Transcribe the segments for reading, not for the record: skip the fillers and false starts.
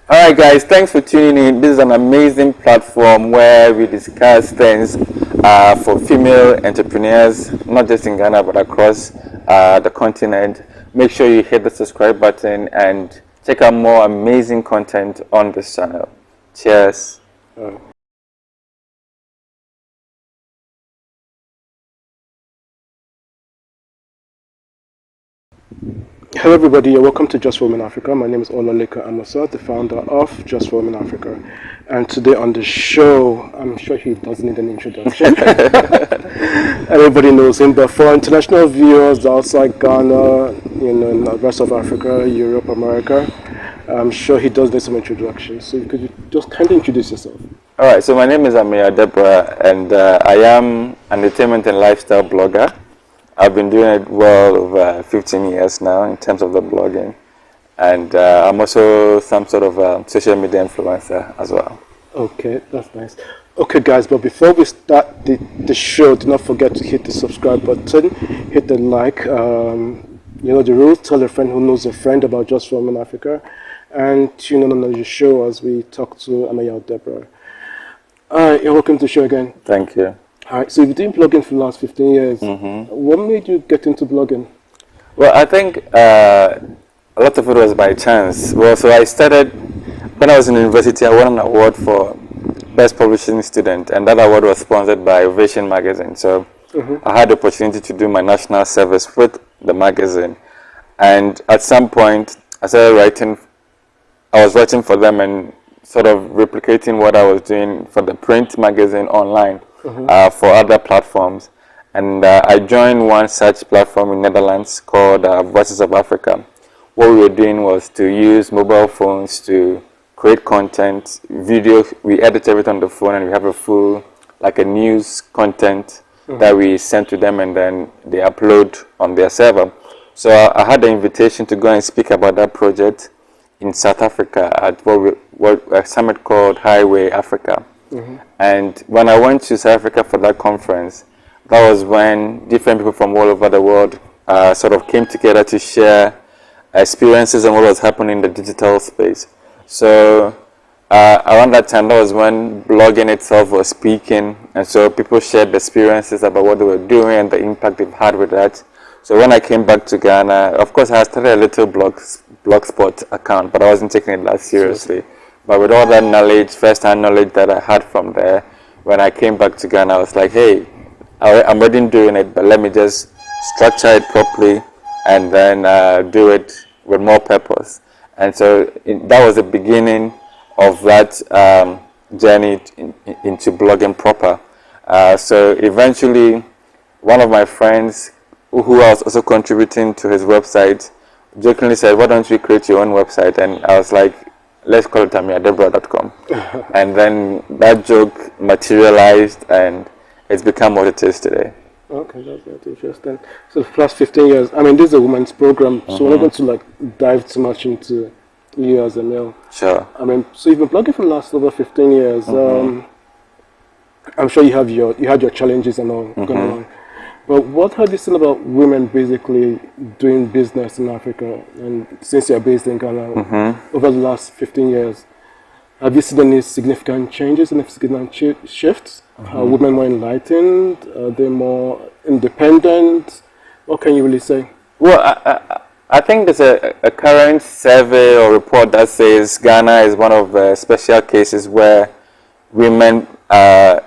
All right, guys, thanks for tuning in. This is an amazing platform where we discuss things for female entrepreneurs, not just in Ghana but across the continent. Make sure you hit the subscribe button and check out more amazing content on this channel. Cheers. Hello everybody, welcome to Just for Women Africa. My name is Olaleka Amosa, the founder of Just for Women Africa. And today on the show, I'm sure he doesn't need an introduction. Everybody knows him, but for international viewers outside Ghana, in the rest of Africa, Europe, America, I'm sure he does need some introduction. So could you just kindly introduce yourself? All right, so my name is Ameyaw Debrah, and I am an entertainment and lifestyle blogger. I've been doing it well over 15 years now in terms of the blogging, and I'm also some sort of social media influencer as well. Okay, that's nice. Okay guys, but before we start the show, do not forget to hit the subscribe button, hit the like, you know the rules, tell a friend who knows a friend about Just for Women Africa, and tune in on the show as we talk to Ameyaw Debrah. Alright, you're welcome to the show again. Thank you. Alright, so you've been blogging for the last 15 years. What made you get into blogging? Well, I think a lot of it was by chance. Well, so I started, when I was in university, I won an award for Best Publishing Student, and that award was sponsored by Ovation magazine. So I had the opportunity to do my national service with the magazine. And at some point, I started writing, I was writing for them and sort of replicating what I was doing for the print magazine online. For other platforms, and I joined one such platform in Netherlands called Voices of Africa. What we were doing was to use mobile phones to create content, video. We edit everything on the phone, and we have a full, like a news content that we send to them, and then they upload on their server. So I had the invitation to go and speak about that project in South Africa at a summit called Highway Africa. And when I went to South Africa for that conference, that was when different people from all over the world sort of came together to share experiences and what was happening in the digital space. So around that time, that was when blogging itself was peaking, and so people shared experiences about what they were doing and the impact they've had with that. So when I came back to Ghana, of course I started a little blogspot account, but I wasn't taking it that seriously. But with all that knowledge, first-hand knowledge that I had from there, when I came back to Ghana, I was like, hey, I'm already doing it, but let me just structure it properly and then do it with more purpose. And so that was the beginning of that journey into blogging proper. So eventually, one of my friends, who I was also contributing to his website, jokingly said, why don't you create your own website? And I was like, let's call it ameyawdebrah.com. And then that joke materialized, and it's become what it is today. Okay, that's interesting. So the past 15 years, I mean, this is a women's program, so we're not going to like dive too much into you as a male. Sure. I mean, so you've been blogging for the last over 15 years. I'm sure you had your challenges and all going on. But what have you seen about women basically doing business in Africa, and since you're based in Ghana, over the last 15 years? Have you seen any significant changes, any significant shifts? Are women more enlightened? Are they more independent? What can you really say? Well, I think there's a current survey or report that says Ghana is one of the special cases where women are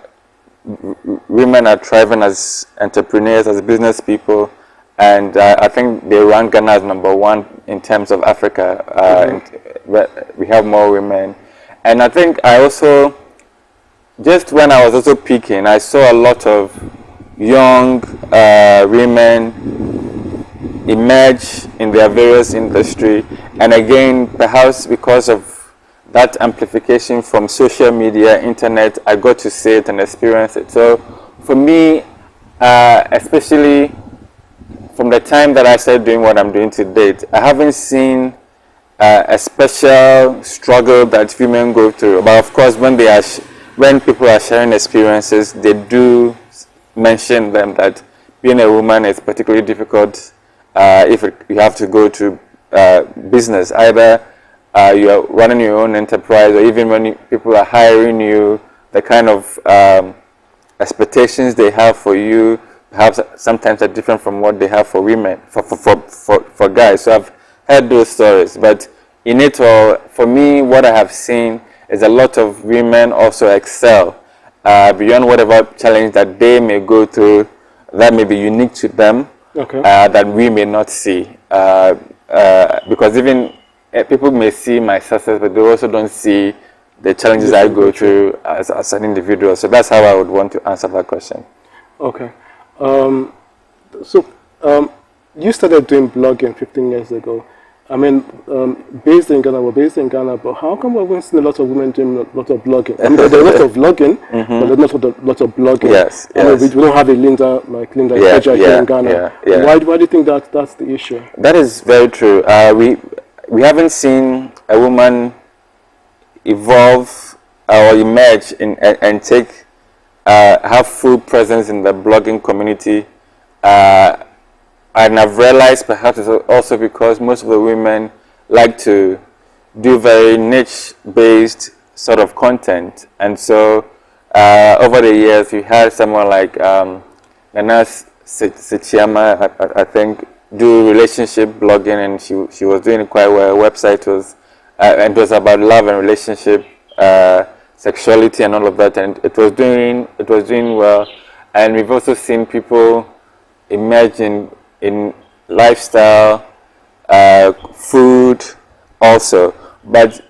thriving as entrepreneurs, as business people, and I think they rank Ghana as #1 in terms of Africa. We have more women, and I think I also, just when I was also peaking, I saw a lot of young women emerge in their various industry, and again, perhaps because of that amplification from social media, internet, I got to see it and experience it. So for me, especially from the time that I started doing what I'm doing to date, I haven't seen a special struggle that women go through. But of course, when people are sharing experiences, they do mention them that being a woman is particularly difficult if you have to go to business, either you are running your own enterprise, or even when people are hiring you, the kind of expectations they have for you perhaps sometimes are different from what they have for women, for guys. So I've heard those stories, but in it all, for me, what I have seen is a lot of women also excel beyond whatever challenge that they may go through that may be unique to them, Okay. that we may not see. Because even people may see my success, but they also don't see the challenges I go through as an individual. So that's how I would want to answer that question. Okay. So you started doing blogging 15 years ago. I mean, based in Ghana, we're based in Ghana, but how come we haven't seen a lot of women doing a lot of blogging? I mean, there's a lot of vlogging, but there's not a lot of blogging. Yes, I mean, we don't have a Linda Ikeja here in Ghana. Why do you think that's the issue? That is very true. We haven't seen a woman evolve or emerge and take have full presence in the blogging community. And I've realized perhaps it's also because most of the women like to do very niche-based sort of content. And so over the years, we had someone like Nana Sichiama, I think, do relationship blogging, and she was doing it quite well. Her website was, and it was about love and relationship, sexuality and all of that, and it was doing well. And we've also seen people emerge in lifestyle, food also, but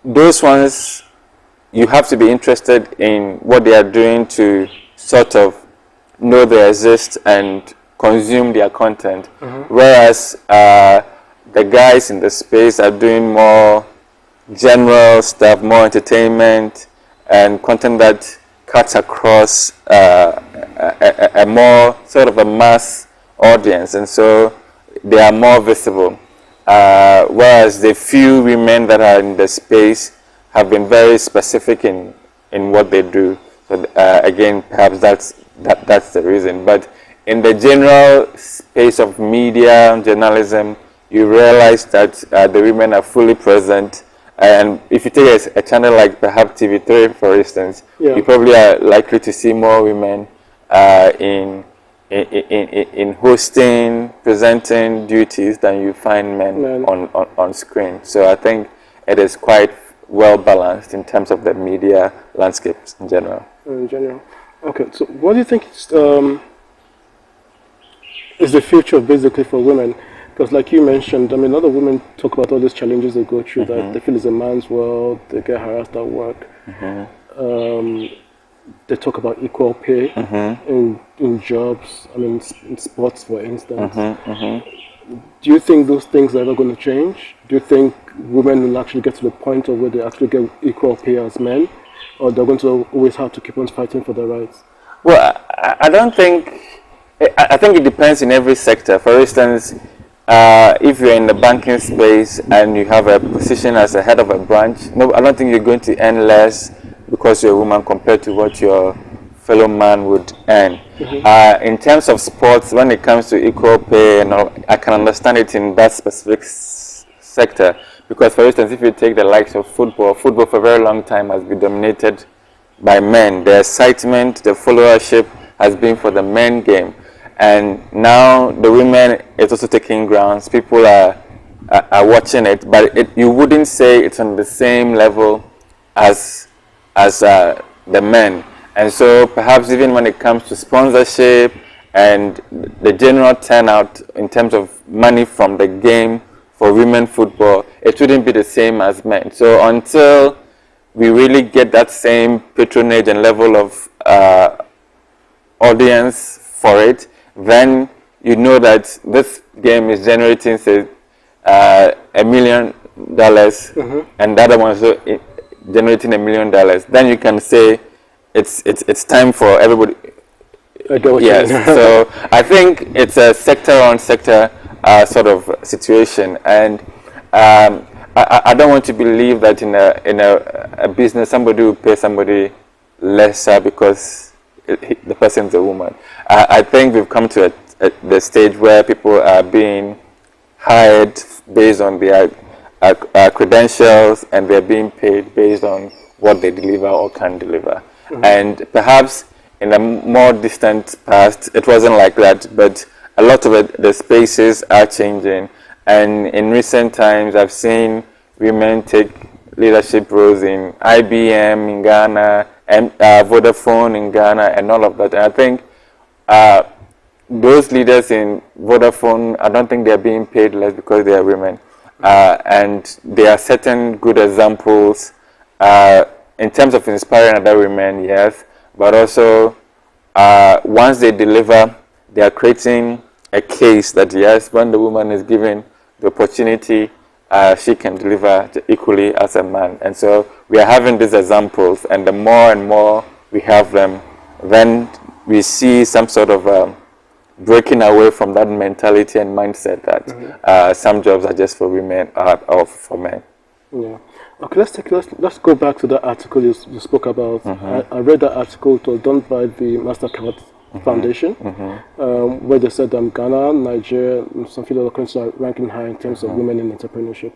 those ones, you have to be interested in what they are doing to sort of know they exist and consume their content, whereas the guys in the space are doing more general stuff, more entertainment and content that cuts across a more sort of a mass audience, and so they are more visible. Whereas the few women that are in the space have been very specific in what they do. So again, perhaps that's the reason. But in the general space of media journalism, you realize that the women are fully present. And if you take a channel like perhaps TV3, for instance, you probably are likely to see more women in hosting, presenting duties than you find men on screen. So I think it is quite well balanced in terms of the media landscapes in general. Okay. So what do you think is the future basically for women? Because like you mentioned, I mean, a lot of women talk about all these challenges they go through, that they feel it's a man's world, they get harassed at work. They talk about equal pay in jobs, I mean, in sports, for instance. Do you think those things are ever going to change? Do you think women will actually get to the point of where they actually get equal pay as men? Or they're going to always have to keep on fighting for their rights? Well, I don't think, I think it depends in every sector. For instance, if you're in the banking space and you have a position as a head of a branch, no, I don't think you're going to earn less because you're a woman compared to what your fellow man would earn. In terms of sports, when it comes to equal pay, and all, I can understand it in that specific sector. Because, for instance, if you take the likes of football for a very long time has been dominated by men. The excitement, the followership has been for the men game. And now the women is also taking grounds. People are watching it, but you wouldn't say it's on the same level as the men. And so perhaps even when it comes to sponsorship and the general turnout in terms of money from the game for women football, it wouldn't be the same as men. So until we really get that same patronage and level of audience for it, then you know that this game is generating, say, $1 million, and the other one is generating $1 million. Then you can say it's time for everybody. Yes. So I think it's a sector-on-sector sort of situation, and I don't want to believe that in a business somebody will pay somebody lesser because the person's a woman. I think we've come to the stage where people are being hired based on their credentials, and they're being paid based on what they deliver or can deliver. And perhaps in a more distant past, it wasn't like that, but a lot of the spaces are changing. And in recent times, I've seen women take leadership roles in IBM in Ghana, and Vodafone in Ghana, and all of that. And I think those leaders in Vodafone, I don't think they're being paid less because they are women. And there are certain good examples in terms of inspiring other women, yes, but also once they deliver, they are creating a case that yes, when the woman is given the opportunity, she can deliver equally as a man. And so we are having these examples, and the more and more we have them, then we see some sort of breaking away from that mentality and mindset that some jobs are just for women or for men. Yeah. Okay, let's go back to that article you spoke about. I read that article. It was done by the MasterCard Foundation, where they said Ghana, Nigeria, and some few other countries are ranking high in terms of women in entrepreneurship.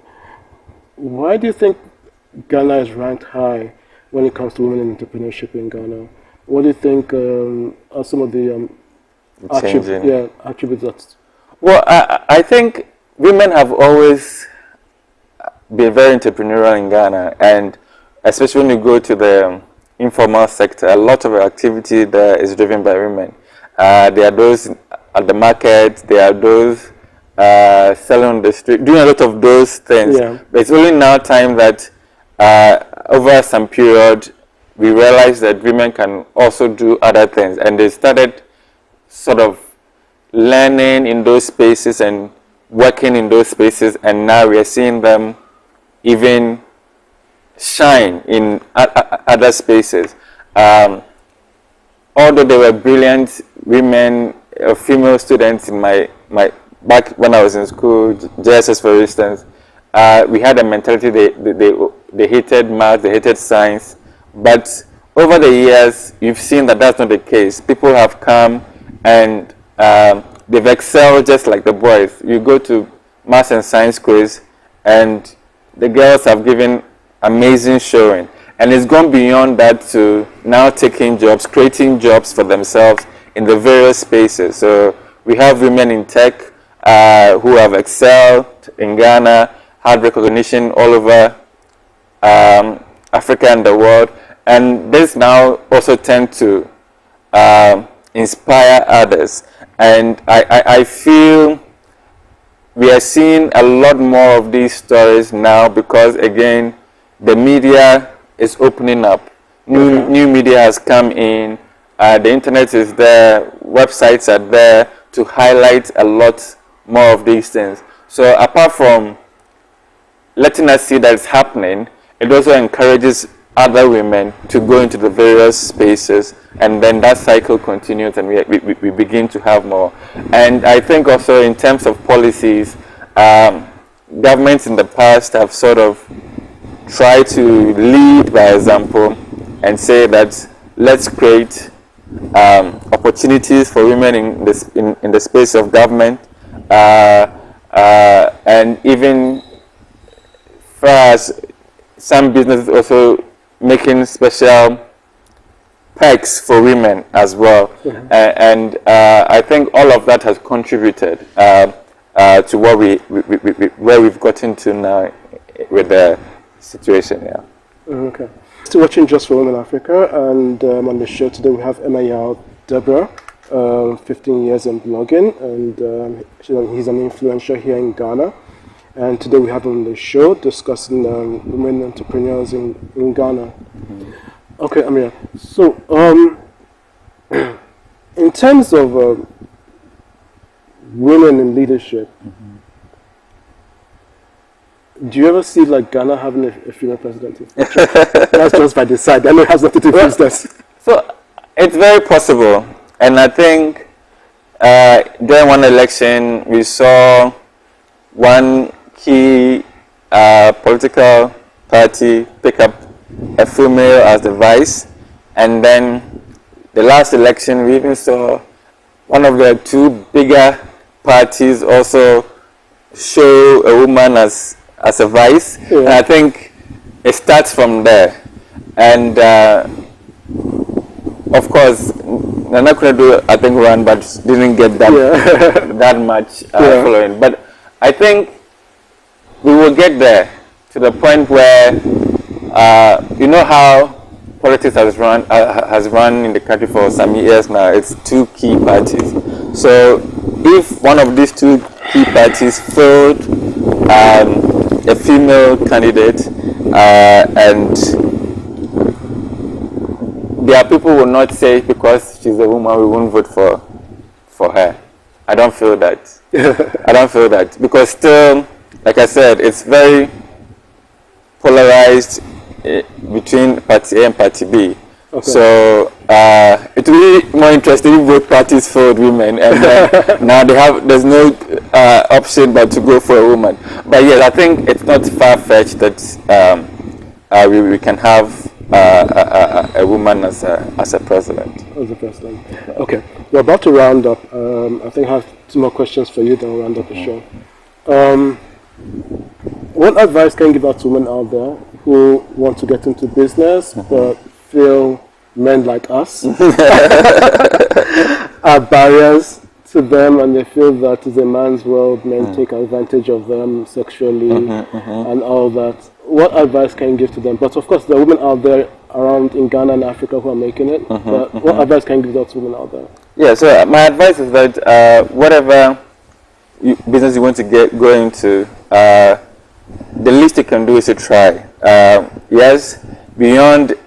Why do you think Ghana is ranked high when it comes to women in entrepreneurship in Ghana? What do you think are some of the attributes that? Well, I think women have always been very entrepreneurial in Ghana, and especially when you go to the informal sector, a lot of activity there is driven by women. There are those at the market, there are those selling on the street, doing a lot of those things. Yeah. But it's only now time that over some period, we realized that women can also do other things, and they started sort of learning in those spaces and working in those spaces, and now we are seeing them even shine in other spaces. Although they were brilliant women, female students in my back when I was in school, JSS for instance, we had a mentality they hated math, they hated science, but over the years you've seen that that's not the case. People have come and they've excelled just like the boys. You go to math and science quiz and the girls have given amazing showing, and it's gone beyond that to now taking jobs, creating jobs for themselves in the various spaces. So we have women in tech who have excelled in Ghana, had recognition all over Africa and the world, and this now also tend to inspire others. And I feel we are seeing a lot more of these stories now because, again, the media is opening up. New media has come in. The internet is there. Websites are there to highlight a lot more of these things. So apart from letting us see that it's happening, it also encourages other women to go into the various spaces, and then that cycle continues, and we begin to have more. And I think also in terms of policies, governments in the past have sort of tried to lead by example and say that let's create opportunities for women in the space of government, and even for us, some businesses also making special perks for women as well. And I think all of that has contributed to what where we've gotten to now with the situation. Yeah. Okay. Still watching Just for Women Africa, and on the show today we have Ameyaw Debrah, 15 years in blogging, and he's an influencer here in Ghana. And today we have him on the show discussing women entrepreneurs in Ghana. Okay, Ameyaw. So, in terms of women in leadership, do you ever see like Ghana having a female president? That's just by the side. I know it has nothing to do with business. So it's very possible, and I think during one election we saw one key political party pick up a female as the vice, and then the last election we even saw one of the two bigger parties also show a woman as as a vice, and I think it starts from there. And of course, Nana could do, I think, one, but didn't get that that much following. But I think we will get there to the point where you know how politics has run in the country for some years now. It's two key parties. So if one of these two key parties failed a female candidate, and there are people who will not say because she's a woman we won't vote for her. I don't feel that. I don't feel that, because still, like I said, it's very polarized between Party A and Party B. Okay. So it will be more interesting if both parties failed women, and now there's no option but to go for a woman. But yes, I think it's not far-fetched that we can have a woman as a president. As a president. Okay, we're about to round up. I think I have 2 more questions for you, then we'll round up the show. What advice can you give out to women out there who want to get into business but feel men like us are barriers to them, and they feel that it's a man's world, men take advantage of them sexually and all that? What advice can you give to them? But of course, there are women out there around in Ghana and Africa who are making it. But what advice can you give out to women out there? Yeah, so my advice is that whatever business you want to go into, the least you can do is to try. Yes, beyond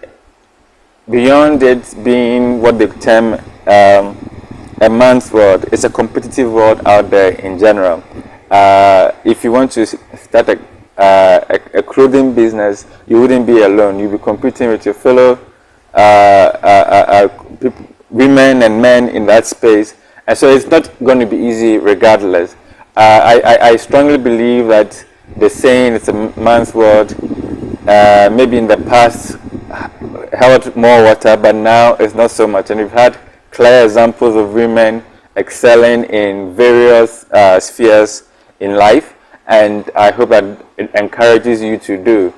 it being what they term a man's world, it's a competitive world out there in general. If you want to start a clothing business, you wouldn't be alone. You'll be competing with your fellow women and men in that space, and so it's not going to be easy regardless. I strongly believe that the saying it's a man's world maybe in the past held more water, but now it's not so much, and we've had clear examples of women excelling in various spheres in life, and I hope that it encourages you to do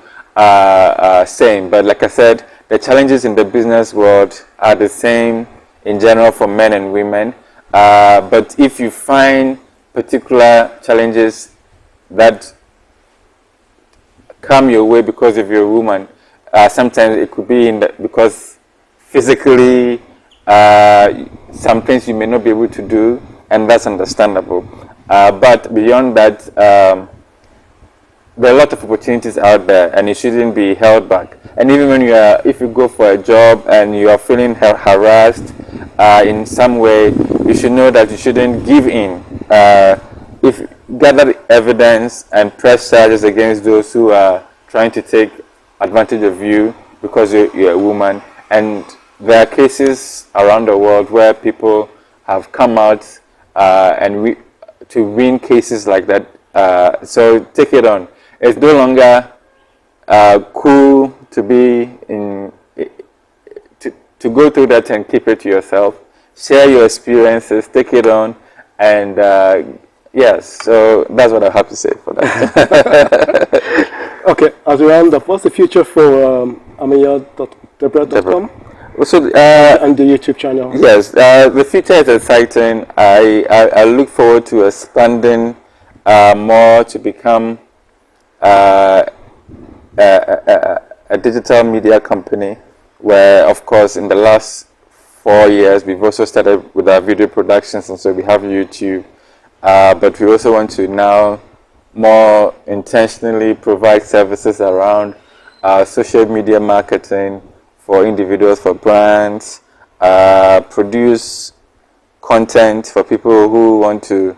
same. But like I said, the challenges in the business world are the same in general for men and women, but if you find particular challenges that come your way because if you're a woman, sometimes it could be because physically some things you may not be able to do, and that's understandable. But beyond that, there are a lot of opportunities out there, and you shouldn't be held back. And even when if you go for a job and you are feeling harassed in some way, you should know that you shouldn't give in. If gather evidence and press charges against those who are trying to take advantage of you because you're a woman. And there are cases around the world where people have come out to win cases like that. So take it on. It's no longer cool to be to go through that and keep it to yourself. Share your experiences, take it on, and yes, so that's what I have to say for that. Okay, as we round up, what's the future for Ameyaw.Debrah.com? So, and the YouTube channel? Yes, the future is exciting. I look forward to expanding more to become a digital media company, where, of course, in the last 4 years, we've also started with our video productions, and so we have YouTube. But we also want to now more intentionally provide services around social media marketing for individuals, for brands, produce content for people who want to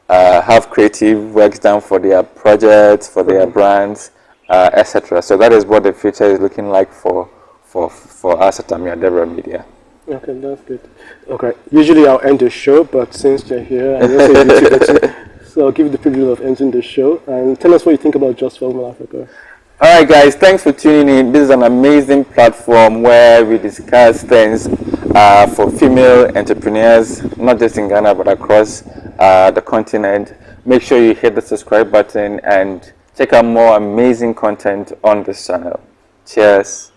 have creative works done for their projects, for their brands, etc. So that is what the future is looking like for us at Ameyaw Debrah Media. Okay, that's good. Okay, usually I'll end the show, but since you're here, and also YouTube, so I'll give you the privilege of ending the show. And tell us what you think about Just for Women Africa. All right, guys, thanks for tuning in. This is an amazing platform where we discuss things for female entrepreneurs, not just in Ghana, but across the continent. Make sure you hit the subscribe button and check out more amazing content on this channel. Cheers.